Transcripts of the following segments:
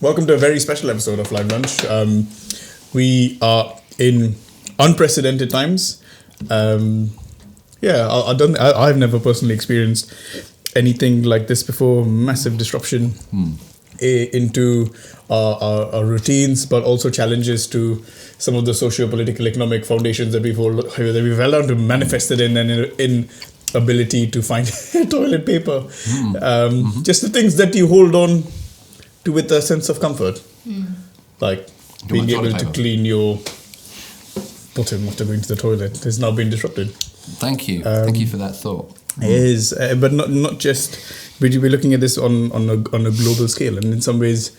Welcome to a very special episode of Live Lunch. We are in unprecedented times. I've never personally experienced anything like this before. Massive disruption into our routines, but also challenges to some of the socio-political, economic foundations that we've held down to, manifested in an inability to find toilet paper. Just the things that you hold on to with a sense of comfort, like being able to clean your bottom after going to the toilet has now been disrupted. Thank you. Thank you for that thought. It is, but not just. We're looking at this on a global scale, and in some ways,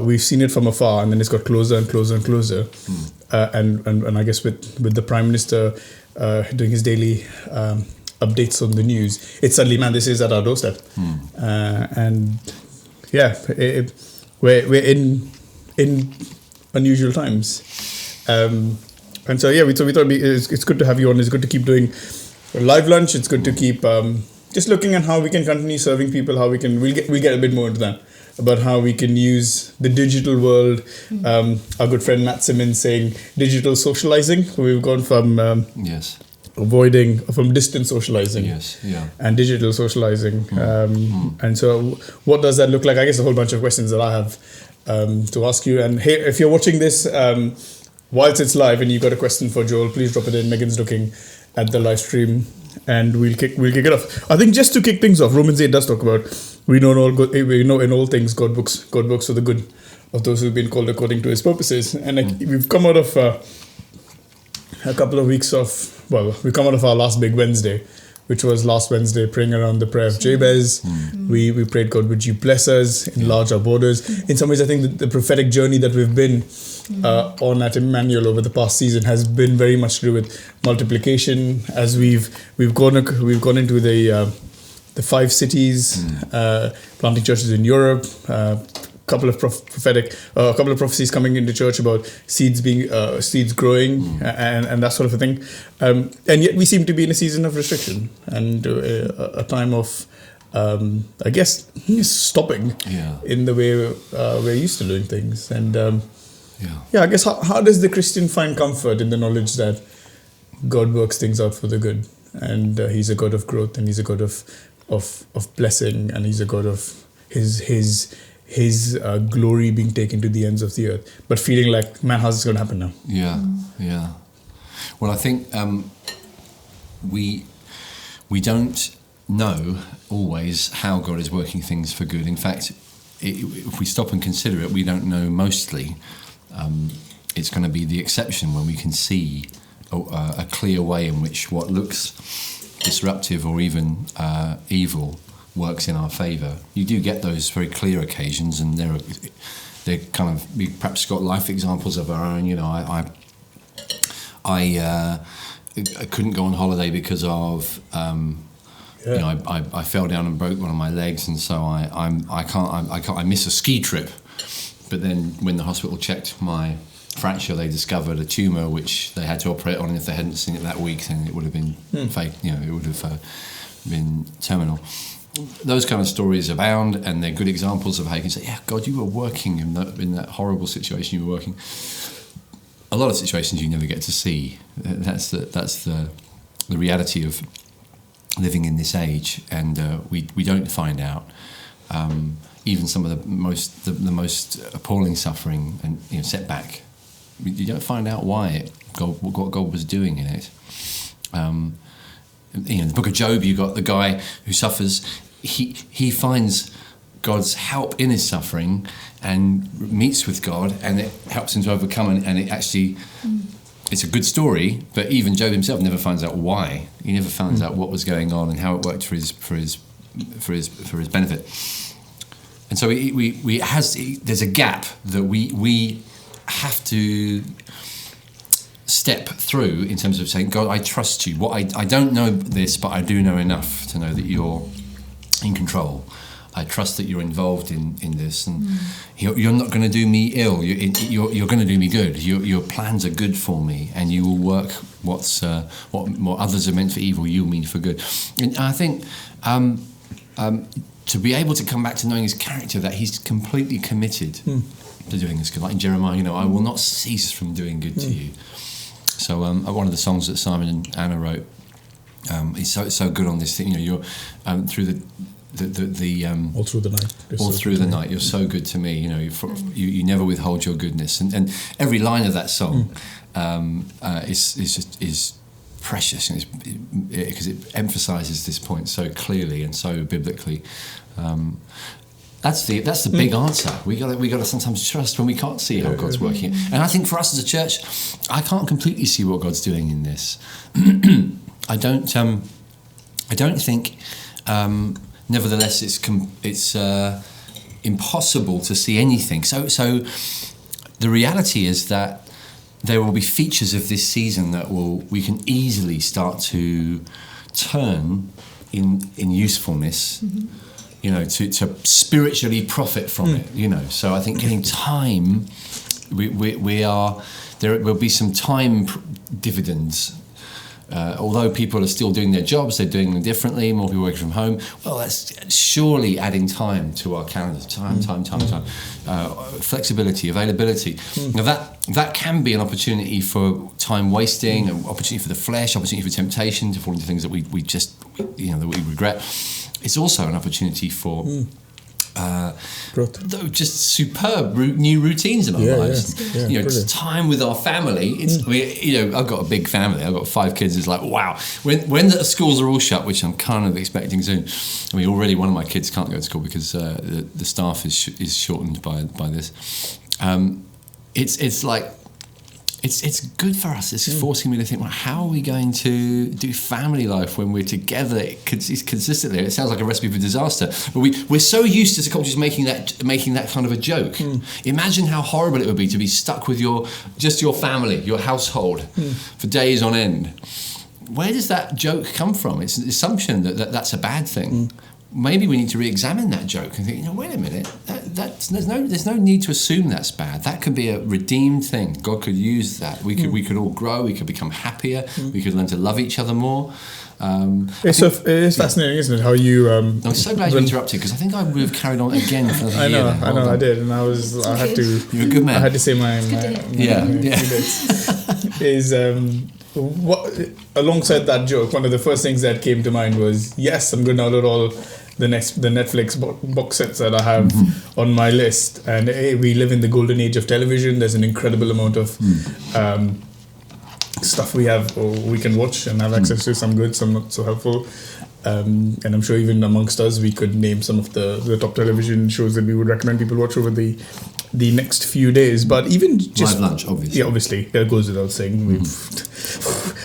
we've seen it from afar, and then it's got closer and closer and closer. And I guess with the Prime Minister doing his daily updates on the news, it's suddenly, man, this is at our doorstep, and yeah, we're in unusual times, and so yeah, we thought it's good to have you on. It's good to keep doing Live Lunch. It's good to keep just looking at how we can continue serving people. How we'll get a bit more into that, about how we can use the digital world. Our good friend Matt Simmons saying digital socializing. We've gone from from distance socializing and digital socializing. And so what does that look like? I guess a whole bunch of questions that I have to ask you. And hey, if you're watching this whilst it's live and you've got a question for Joel, please drop it in. Megan's looking at the live stream and we'll kick it off. I think just to kick things off, Romans 8 does talk about we know in all things God works for the good of those who've been called according to his purposes. And we've come out of a couple of weeks of, we come out of our last big Wednesday, which was last Wednesday, praying around the prayer of Jabez. We prayed, God, would you bless us, enlarge our borders. In some ways, I think that the prophetic journey that we've been on at Emmanuel over the past season has been very much to do with multiplication. As we've gone into the 5 cities, planting churches in Europe. Couple of prophecies coming into church about seeds growing and that sort of a thing, and yet we seem to be in a season of restriction and a time of I guess stopping in the way we're used to doing things. And I guess how does the Christian find comfort in the knowledge that God works things out for the good, and he's a God of growth, and he's a God of blessing, and he's a God of his glory being taken to the ends of the earth, but feeling like, man, how's this going to happen now? Yeah. Well, I think we don't know always how God is working things for good. In fact, if we stop and consider it, we don't know mostly. It's going to be the exception when we can see a clear way in which what looks disruptive or even evil works in our favour. You do get those very clear occasions, and they're kind of, we perhaps got life examples of our own. You know, I couldn't go on holiday because of I fell down and broke one of my legs, and so I miss a ski trip. But then when the hospital checked my fracture, they discovered a tumour which they had to operate on. And if they hadn't seen it that week, then it would have been fake. It would have been terminal. Those kind of stories abound, and they're good examples of how you can say, yeah, God, you were working in that horrible situation you were working. A lot of situations you never get to see. That's the reality of living in this age, and we don't find out. Even some of the most appalling suffering and setback, you don't find out what God was doing in it. In the book of Job, you got the guy who suffers. He finds God's help in his suffering and meets with God, and it helps him to overcome. And it actually, it's a good story. But even Job himself never finds out why. He never finds out what was going on and how it worked for his benefit. And so there's a gap that we have to step through in terms of saying, God, I trust you. I don't know this, but I do know enough to know that you're in control. I trust that you're involved in this, and you're not going to do me ill. You're going to do me good. Your plans are good for me, and you will work what others are meant for evil, you'll mean for good. And I think to be able to come back to knowing his character, that he's completely committed to doing this good. Like in Jeremiah, I will not cease from doing good to you. So one of the songs that Simon and Anna wrote is so good on this thing. You're through the all through the night. All through the night, you're so good to me. You never withhold your goodness, and every line of that song is precious, because it emphasises this point so clearly and so biblically. That's the big answer. We got to sometimes trust when we can't see how God's working. And I think for us as a church, I can't completely see what God's doing in this. I don't think. Nevertheless, it's impossible to see anything. So the reality is that there will be features of this season that we can easily start to turn in usefulness, to spiritually profit from it. So I think getting time, there will be some time dividends. Although people are still doing their jobs, they're doing them differently, more people working from home, well, that's surely adding time to our calendars. Time. Flexibility, availability. Now that can be an opportunity for time wasting, an opportunity for the flesh, opportunity for temptation, to fall into things that we that we regret. It's also an opportunity for just superb new routines in our lives. Time with our family. I've got a big family. I've got 5 kids. It's like, wow. When the schools are all shut, which I'm kind of expecting soon. Already one of my kids can't go to school because the staff is shortened by this. It's like. It's good for us. It's forcing me to think, how are we going to do family life when we're together consistently? It sounds like a recipe for disaster. But we're so used as a culture making that kind of a joke. Imagine how horrible it would be to be stuck with your family, your household, for days on end. Where does that joke come from? It's an assumption that's a bad thing. Maybe we need to re-examine that joke and think, wait a minute, there's no need to assume that's bad. That could be a redeemed thing. God could use that. We could all grow. We could become happier. We could learn to love each other more. It's fascinating, isn't it? How you? I'm so glad you interrupted, because I think I would have carried on again for another year. I know, I did, and I had to. You're a good man. I had to say my is alongside that joke, one of the first things that came to mind was, yes, I'm going to download all the Netflix box sets that I have on my list. And we live in the golden age of television. There's an incredible amount of stuff we can watch and have access to, some good, some not so helpful. And I'm sure even amongst us, we could name some of the top television shows that we would recommend people watch over the next few days. But even just Livelunch, obviously. Yeah, obviously. It goes without saying.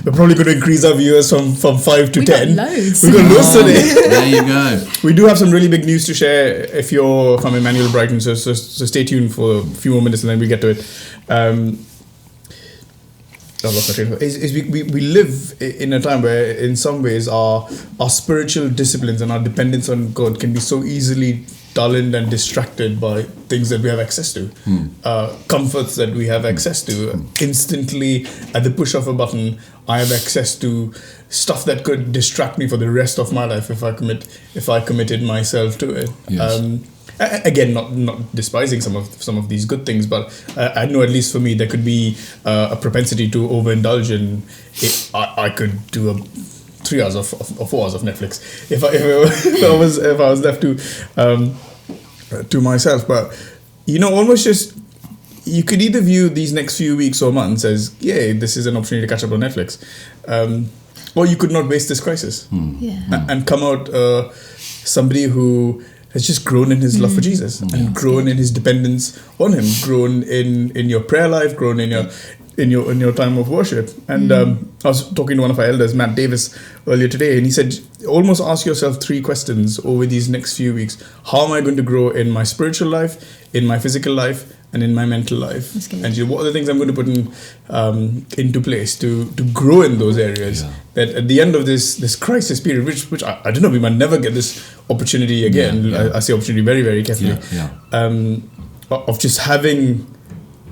We're probably going to increase our viewers from 5 to 10. We've got loads today. There you go. We do have some really big news to share if you're from Emmanuel Brighton, so stay tuned for a few more minutes and then we get to it. We live in a time where in some ways our spiritual disciplines and our dependence on God can be so easily dulled and distracted by things that we have access to, comforts that we have access to. Instantly, at the push of a button, I have access to stuff that could distract me for the rest of my life if I committed myself to it. Yes. Again, not despising some of these good things, but I know at least for me there could be a propensity to overindulge in. I could do 3 hours or 4 hours of Netflix if I was left to myself. But almost just you could either view these next few weeks or months as, this is an opportunity to catch up on Netflix, or you could not waste this crisis and come out somebody who has just grown in his love for Jesus and grown in his dependence on him, grown in your prayer life, grown in your time of worship. And I was talking to one of our elders, Matt Davis, earlier today, and he said, almost ask yourself 3 questions over these next few weeks. How am I going to grow in my spiritual life, in my physical life, and in my mental life? And what are the things I'm going to put into place to grow in those areas? That at the end of this crisis period, which I don't know, we might never get this opportunity again. I say opportunity very, very carefully. Of just having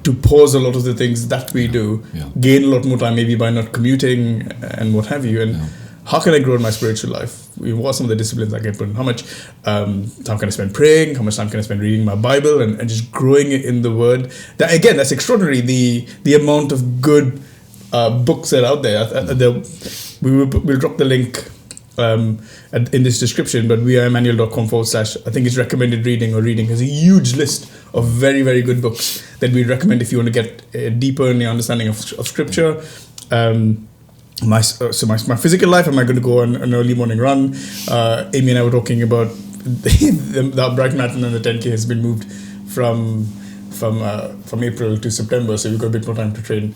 to pause a lot of the things that we do, gain a lot more time maybe by not commuting and what have you. And how can I grow in my spiritual life? what are some of the disciplines I can put in? How much time can I spend praying? How much time can I spend reading my Bible and just growing it in the Word? That, again, that's extraordinary. The amount of good books that are out there. We'll drop the link in this description, but we are Emmanuel.com / I think it's recommended reading or reading has a huge list of very, very good books that we recommend if you want to get deeper in the understanding of scripture. My physical life, am I going to go on an early morning run? Amy and I were talking about the Bright Marathon and the 10K has been moved from April to September, so we've got a bit more time to train,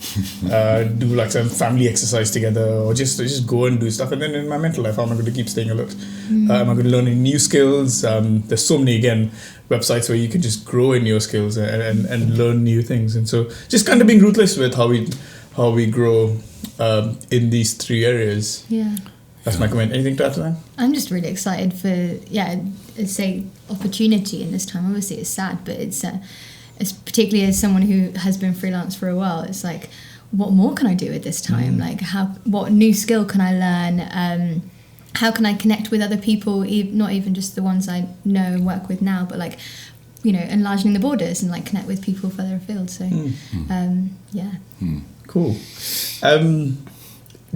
do like some family exercise together, or just go and do stuff. And then in my mental life, how am I going to keep staying alert? Am I going to learn any new skills? There's so many, again, websites where you can just grow in your skills and learn new things. And so just kind of being ruthless with how we grow in these 3 areas. Yeah. That's my comment. Anything to add to that? I'm just really excited for, say, opportunity in this time. Obviously, it's sad, but it's particularly as someone who has been freelance for a while, it's like, what more can I do at this time? Like, what new skill can I learn? How can I connect with other people, not even just the ones I know and work with now, but like, enlarging the borders and like connect with people further afield. So, Cool.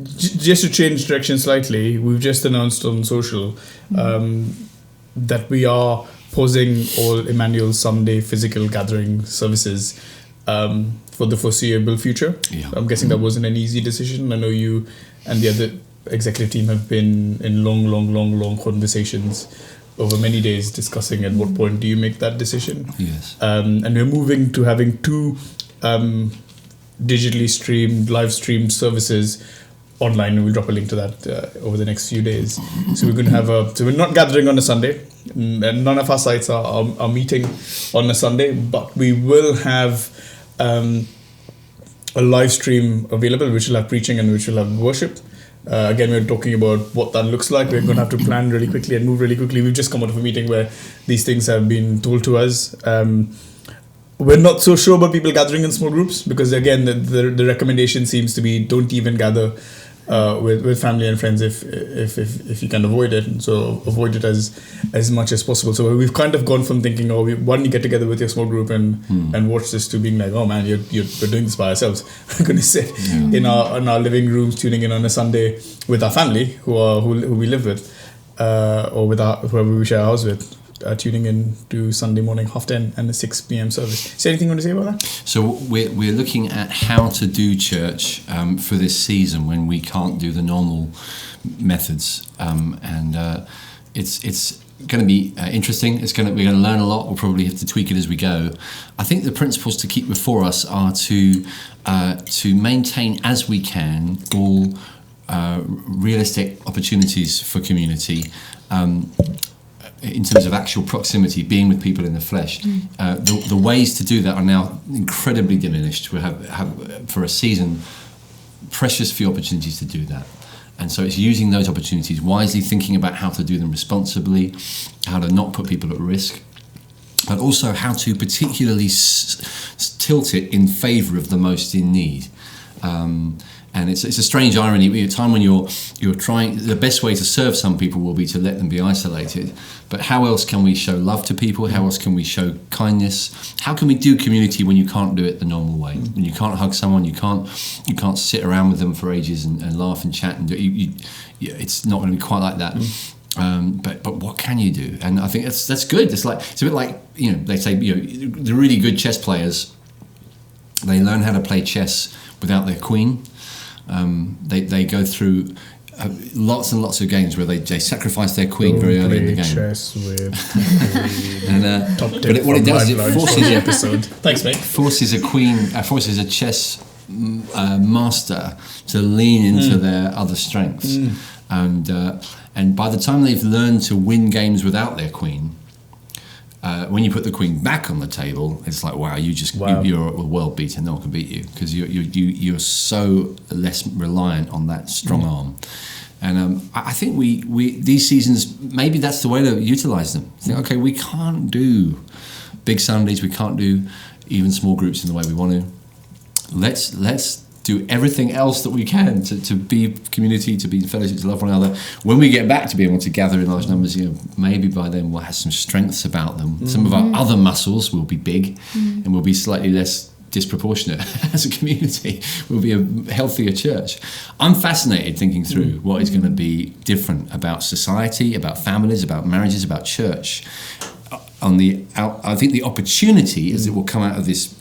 Just to change direction slightly, we've just announced on social that we are pausing all Emmanuel Sunday physical gathering services for the foreseeable future. Yeah. I'm guessing that wasn't an easy decision. I know you and the other executive team have been in long conversations over many days discussing at what point do you make that decision. Yes. And we're moving to having 2 digitally streamed, live streamed services online, and we'll drop a link to that over the next few days. So we're going to have so we're not gathering on a Sunday, and none of our sites are meeting on a Sunday, but we will have a live stream available, which will have preaching and which will have worship. Again, we're talking about what that looks like. We're going to have to plan really quickly and move really quickly. We've just come out of a meeting where these things have been told to us. We're not so sure about people gathering in small groups because, again, the recommendation seems to be don't even gather with family and friends if you can avoid it. And so avoid it as much as possible. So we've kind of gone from thinking, why don't you get together with your small group and watch this, to being like, oh man, we're doing this by ourselves. We're going to sit in our living rooms, tuning in on a Sunday with our family who we live with, or with whoever we share a house with. Tuning in to Sunday morning 10:30 and the 6 p.m. service. Is there anything you want to say about that? So we're looking at how to do church for this season when we can't do the normal methods, and it's going to be interesting. We're going to learn a lot. We'll probably have to tweak it as we go. I think the principles to keep before us are to maintain as we can all realistic opportunities for community. In terms of actual proximity, being with people in the flesh, the ways to do that are now incredibly diminished. We have for a season precious few opportunities to do that, and so it's using those opportunities wisely, thinking about how to do them responsibly, how to not put people at risk, but also how to particularly tilt it in favour of the most in need. And it's a strange irony. At a time when you're trying, the best way to serve some people will be to let them be isolated. But how else can we show love to people? How else can we show kindness? How can we do community when you can't do it the normal way? When you can't hug someone, you can't sit around with them for ages and laugh and chat and it's not going to be quite like that. But what can you do? And I think that's good. It's a bit like they say the really good chess players, they learn how to play chess without their queen. They go through lots and lots of games where they sacrifice their queen very early in the game. Chess with and, top but what it does is it forces the episode. Thanks, mate. Forces a chess master to lean into their other strengths, and by the time they've learned to win games without their queen. When you put the queen back on the table, it's like, wow, you're a world beater. No one can beat you because you're so less reliant on that strong arm. And I think we these seasons, maybe that's the way to utilize them. Think, okay, we can't do big Sundays, we can't do even small groups in the way we want to. Let's do everything else that we can to be community, to be in fellowship, to love one another. When we get back to being able to gather in large numbers, maybe by then we'll have some strengths about them. Some of our other muscles will be big and will be slightly less disproportionate as a community. We'll be a healthier church. I'm fascinated thinking through what is going to be different about society, about families, about marriages, about church. I think the opportunity is it will come out of this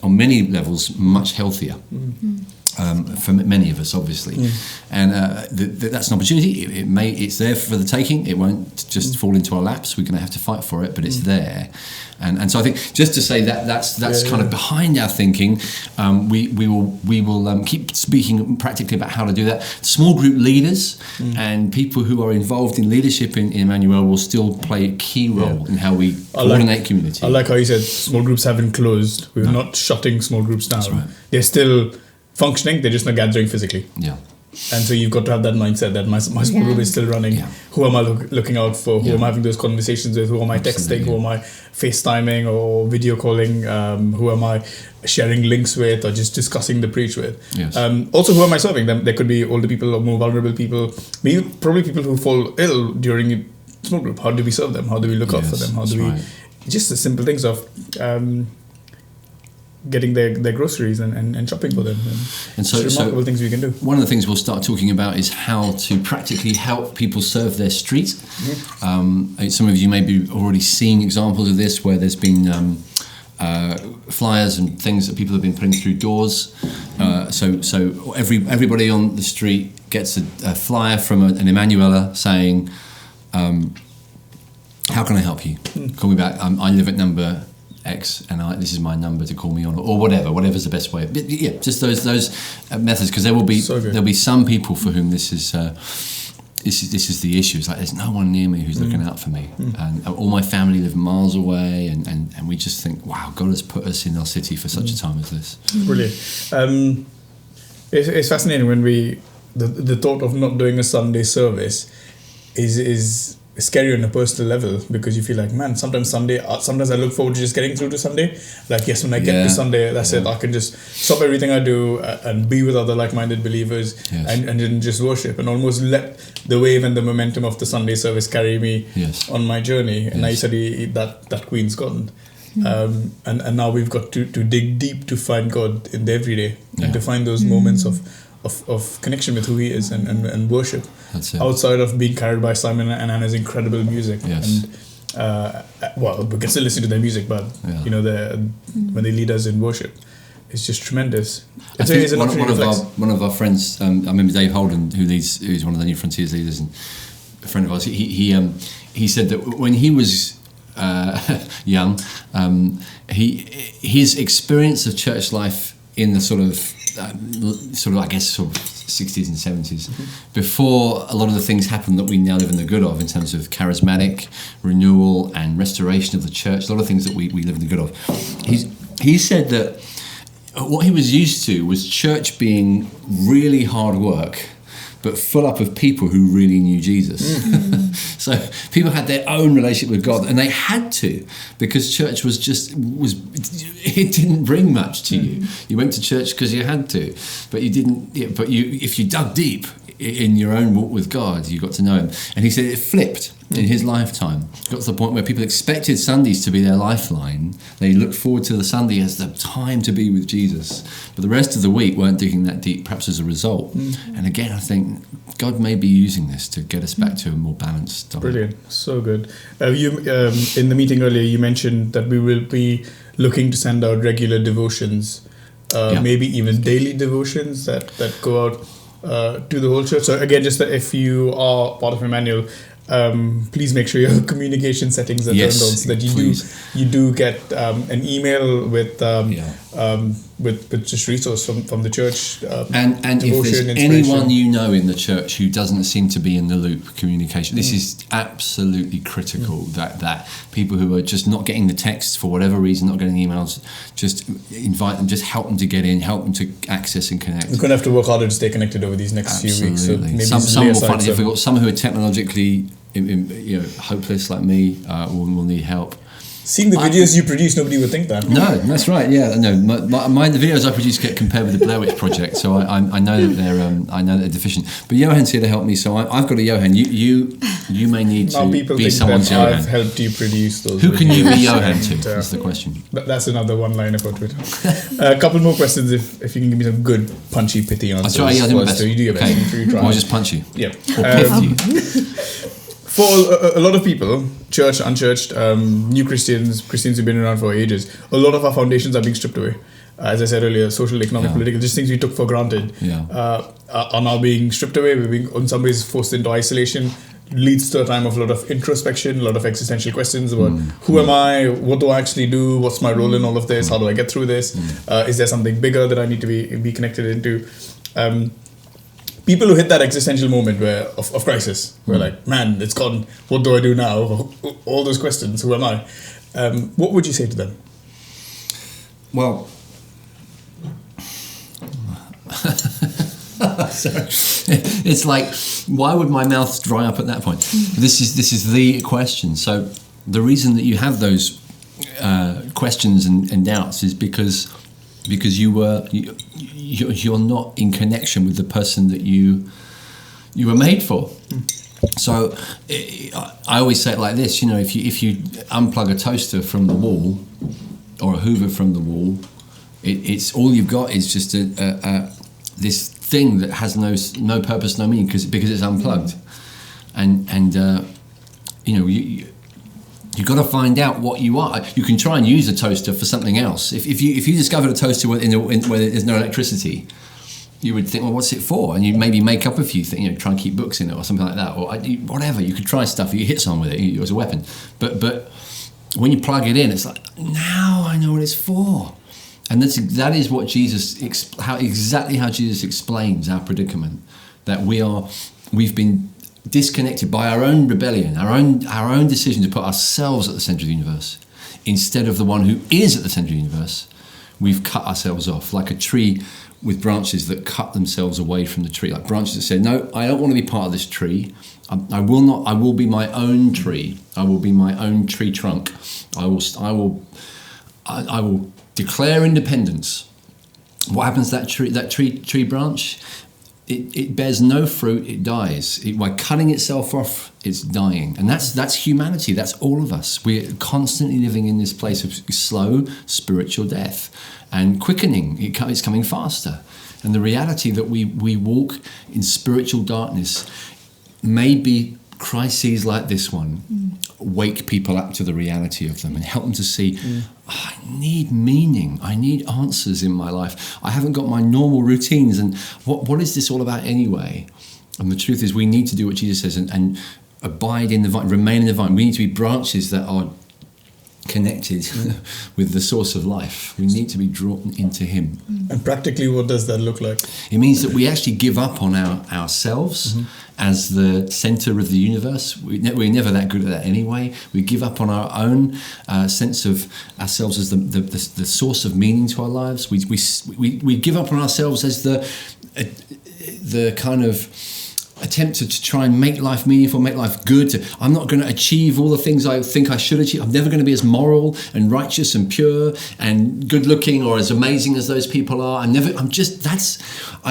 on many levels much healthier for many of us, obviously, and that's an opportunity. It's there for the taking. It won't just fall into our laps. We're going to have to fight for it, but it's there. And so I think just to say that's kind of behind our thinking. We will keep speaking practically about how to do that. Small group leaders and people who are involved in leadership in Emmanuel will still play a key role in how we coordinate community. I like how you said small groups haven't closed. We're not shutting small groups down. That's right. They're still functioning. They're just not gathering physically. Yeah. And so you've got to have that mindset that my small group is still running. Yeah. Who am I looking out for? Who am I having those conversations with? Who am I texting? Who am I FaceTiming or video calling? Who am I sharing links with or just discussing the preach with? Yes. Also, who am I serving? There could be older people or more vulnerable people. Maybe probably people who fall ill during a small group. How do we serve them? How do we look out for them? How do we... Just the simple things of... getting their groceries and shopping for them. And so remarkable things we can do. One of the things we'll start talking about is how to practically help people serve their street. Some of you may be already seeing examples of this where there's been flyers and things that people have been putting through doors. So everybody on the street gets a flyer from an Emmanueler saying, how can I help you? Call me back. I live at number X, and this is my number to call me on, or whatever's the best way. But yeah, just those methods, because there'll be some people for whom this is the issue. It's like there's no one near me who's looking out for me, and all my family live miles away, and we just think, wow, God has put us in our city for such a time as this. Brilliant. It's fascinating when the thought of not doing a Sunday service is scary on a personal level, because you feel like, man, sometimes I look forward to just getting through to Sunday. Like, yes, when I get to Sunday, that's it. I can just stop everything I do and be with other like-minded believers and then just worship and almost let the wave and the momentum of the Sunday service carry me on my journey. And now you said that Queen's gone. And now we've got to dig deep to find God in the everyday and to find those moments of connection with who He is and worship. That's it. Outside of being carried by Simon and Anna's incredible music. Yes. And we can still listen to their music, but when they lead us in worship, it's just tremendous. I think one of our friends, I remember Dave Holden, who's one of the New Frontiers leaders and a friend of ours. He said that when he was young, his experience of church life in the sort of 60s and 70s, before a lot of the things happened that we now live in the good of in terms of charismatic renewal and restoration of the church, a lot of things that we live in the good of. He said that what he was used to was church being really hard work, but full up of people who really knew Jesus. So people had their own relationship with God, and they had to, because church it didn't bring much to you. You went to church because you had to, but you didn't. Yeah, but if you dug deep in your own walk with God, you got to know Him. And he said it flipped in his lifetime. It got to the point where people expected Sundays to be their lifeline. They looked forward to the Sunday as the time to be with Jesus. But the rest of the week weren't digging that deep, perhaps as a result. And again, I think God may be using this to get us back to a more balanced diet. Brilliant. So good. You in the meeting earlier, you mentioned that we will be looking to send out regular devotions, maybe even daily devotions that go out to the whole church. So again, just that if you are part of Emmanuel, please make sure your communication settings are turned on so that you do get an email with just resource from the church. And if there's anyone you know in the church who doesn't seem to be in the loop, communication. This is absolutely critical. That people who are just not getting the texts for whatever reason, not getting the emails, just invite them, just help them to get in, help them to access and connect. We're going to have to work harder to stay connected over these next few weeks. So maybe some will find it difficult. Some who are technologically hopeless like me, will need help. Seeing the videos you produce, nobody would think that. No, that's right. Yeah, no. The videos I produce get compared with the Blair Witch Project, so I know that they're deficient. But Yohaan's here to help me, so I've got a Yohaan. You may need to be someone's Yohaan. I've helped you produce those. Who can you be Yohaan to? That's the question. That's another one-liner for Twitter. A couple more questions, if you can give me some good, punchy, pithy answers. I'll try. Yeah, so you do your best. Okay. Or just punchy. Yeah. Or pithy. For a lot of people, church, unchurched, new Christians who've been around for ages, a lot of our foundations are being stripped away. As I said earlier, social, economic, political, just things we took for granted are now being stripped away. We're being, in some ways, forced into isolation. Leads to a time of a lot of introspection, a lot of existential questions about who am I, what do I actually do, what's my role in all of this, how do I get through this, is there something bigger that I need to be connected into? People who hit that existential moment of crisis, where like, man, it's gone, what do I do now? All those questions, who am I? What would you say to them? Well, it's like, why would my mouth dry up at that point? This is the question. So the reason that you have those questions and doubts is because you're not in connection with the person that you were made for. So I always say it like this, if you unplug a toaster from the wall or a Hoover from the wall, it's all you've got is just this thing that has no purpose, no meaning, because it's unplugged. You've got to find out what you are. You can try and use a toaster for something else. If you discovered a toaster where there's no electricity, you would think, well, what's it for? And you maybe make up a few things, try and keep books in it or something like that, or whatever. You could try stuff. You hit someone with it as a weapon. But when you plug it in, it's like, now I know what it's for. And that is what exactly how Jesus explains our predicament, that we've been disconnected by our own rebellion, our own decision to put ourselves at the center of the universe instead of the one who is at the center of the universe. We've cut ourselves off like a tree with branches that cut themselves away from the tree, like branches that said, no, I don't want to be part of this tree. I will be my own tree. I will be my own tree trunk. I will declare independence. What happens to that tree branch? It bears no fruit, it dies. By cutting itself off, it's dying. And that's humanity, that's all of us. We're constantly living in this place of slow spiritual death and quickening. It's coming faster. And the reality that we walk in spiritual darkness, maybe crises like this one wake people up to the reality of them and help them to see, I need meaning, I need answers in my life. I haven't got my normal routines, and what is this all about anyway? And the truth is, we need to do what Jesus says and abide in the vine, remain in the vine. We need to be branches that are connected with the source of life. We need to be drawn into him. And practically, what does that look like? It means that we actually give up on ourselves as the center of the universe. We're never that good at that anyway. We give up on our own sense of ourselves as the source of meaning to our lives. We give up on ourselves as the kind of attempt to try and make life meaningful, make life good. I'm not going to achieve all the things I think I should achieve. I'm never going to be as moral and righteous and pure and good looking or as amazing as those people are. I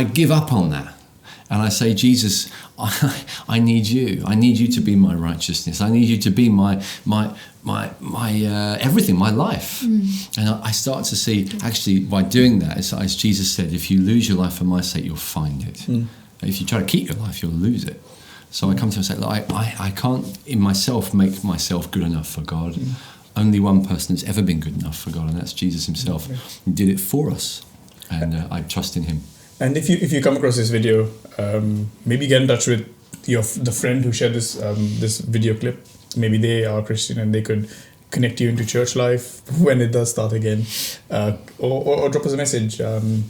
give up on that. And I say, Jesus, I need you. I need you to be my righteousness. I need you to be my everything, my life. And I start to see, actually, by doing that, as Jesus said, if you lose your life for my sake, you'll find it. If you try to keep your life, you'll lose it. So I come to him and say, look, I can't in myself make myself good enough for God. Only one person has ever been good enough for God, and that's Jesus himself. He did it for us, and I trust in him. And if you come across this video, maybe get in touch with the friend who shared this video clip. Maybe they are Christian and they could connect you into church life when it does start again, or drop us a message on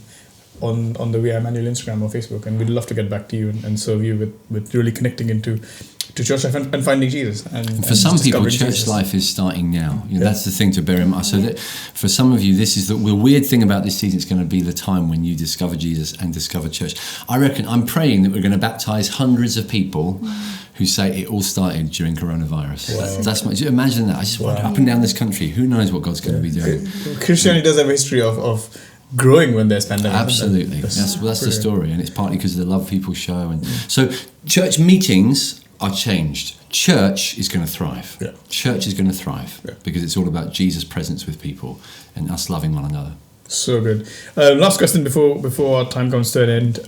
the Emmanuel Instagram or Facebook, and we'd love to get back to you and serve you with really connecting into church life and finding Jesus. And for some people, church life is starting now. That's the thing to bear in mind. So that for some of you, this is the weird thing about this season. It's going to be the time when you discover Jesus and discover church. I reckon I'm praying that we're going to baptize hundreds of people who say it all started during coronavirus. Wow. That's imagine that. I just wander up and down this country. Who knows what God's going to be doing? Christianity does have a history of growing when there's pandemic. Absolutely. That's the story, and it's partly because of the love people show. And so church meetings are changed. Church is going to thrive. Yeah. Church is going to thrive because it's all about Jesus' presence with people and us loving one another. So good. Last question before our time comes to an end.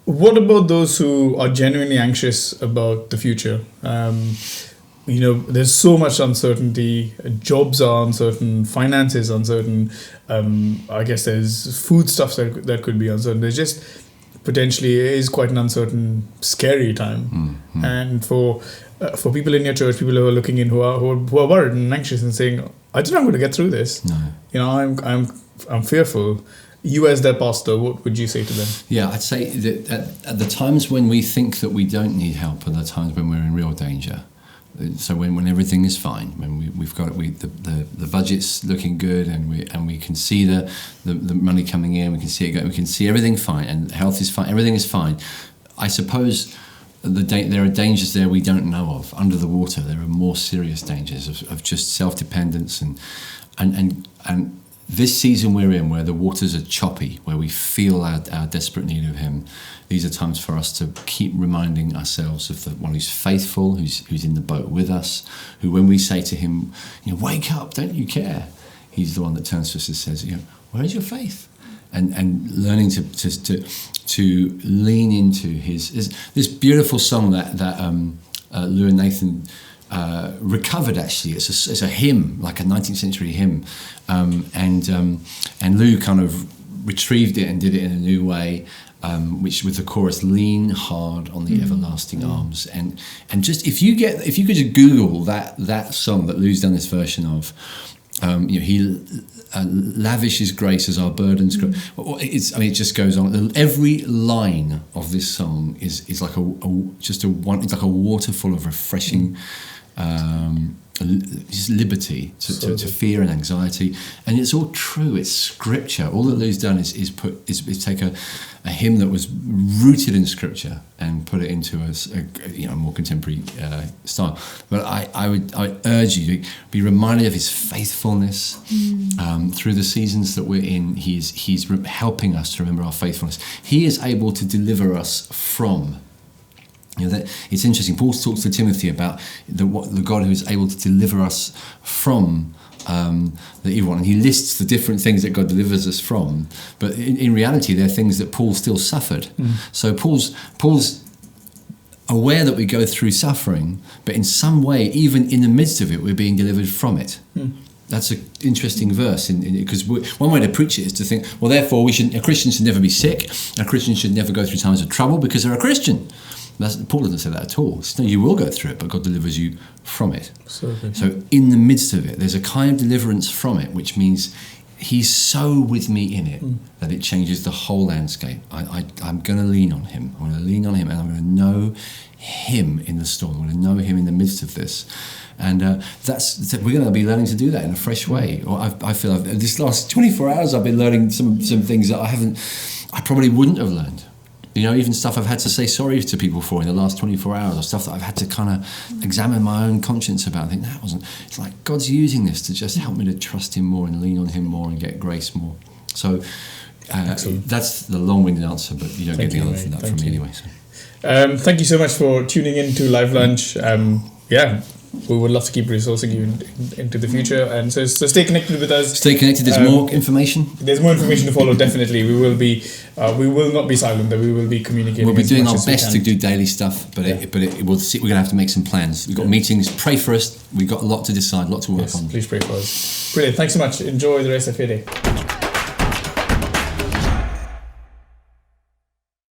What about those who are genuinely anxious about the future? There's so much uncertainty. Jobs are uncertain. Finances uncertain. I guess there's food stuff that could be uncertain. There's just potentially is quite an uncertain, scary time. Mm-hmm. And for people in your church, people who are looking in, who are worried and anxious and saying, "I don't know I'm going to get through this." No. I'm fearful. You as their pastor, what would you say to them? Yeah, I'd say that at the times when we think that we don't need help are the times when we're in real danger. So when everything is fine, when we've got the budget's looking good and we can see the money coming in, we can see it going, we can see everything fine, and health is fine, everything is fine. I suppose there are dangers there we don't know of. Under the water, there are more serious dangers of just self-dependence and this season we're in, where the waters are choppy, where we feel our desperate need of Him. These are times for us to keep reminding ourselves of the one who's faithful, who's in the boat with us, who when we say to Him, wake up, don't you care? He's the one that turns to us and says, where's your faith? And learning to lean into His this beautiful song that Lou and Nathan recovered. Actually, it's a hymn, like a 19th century hymn, and Lou kind of retrieved it and did it in a new way, which with the chorus, "Lean hard on the everlasting arms," and just if you could just Google that song that Lou's done this version of, He lavishes grace as our burdens grow. It just goes on. Every line of this song is like it's like a waterfall of refreshing. Just liberty to fear and anxiety, and it's all true. It's scripture. All that Lou's done is take a hymn that was rooted in scripture and put it into a more contemporary style. But I would urge you to be reminded of His faithfulness through the seasons that we're in. He's helping us to remember our faithfulness. He is able to deliver us from. That it's interesting. Paul talks to Timothy about the God who is able to deliver us from the evil one, and he lists the different things that God delivers us from. But in reality, they're things that Paul still suffered. So Paul's aware that we go through suffering, but in some way, even in the midst of it, we're being delivered from it. That's an interesting verse, because one way to preach it is to think, well, therefore, a Christian should never be sick. A Christian should never go through times of trouble because they're a Christian. Paul doesn't say that at all. No, you will go through it, but God delivers you from it. So in the midst of it, there's a kind of deliverance from it, which means He's so with me in it that it changes the whole landscape. I'm going to lean on Him. I'm going to lean on Him, and I'm going to know Him in the storm. I'm going to know Him in the midst of this. And we're going to be learning to do that in a fresh way. Or I feel this last 24 hours I've been learning some things that I probably wouldn't have learned. Even stuff I've had to say sorry to people for in the last 24 hours, or stuff that I've had to kind of examine my own conscience about. I think that wasn't. It's like God's using this to just help me to trust Him more and lean on Him more and get grace more. So that's the long-winded answer, but you don't get the other than that from me anyway. So. Thank you so much for tuning in to Live Lunch. We would love to keep resourcing you into the future, and so stay connected with us. Stay connected. There's more information. There's more information to follow. Definitely, we will not be silent. That we will be communicating. We'll be doing our best to do daily stuff, but we're going to have to make some plans. We've got meetings. Pray for us. We've got a lot to decide, a lot to work on. Please pray for us. Brilliant. Thanks so much. Enjoy the rest of your day.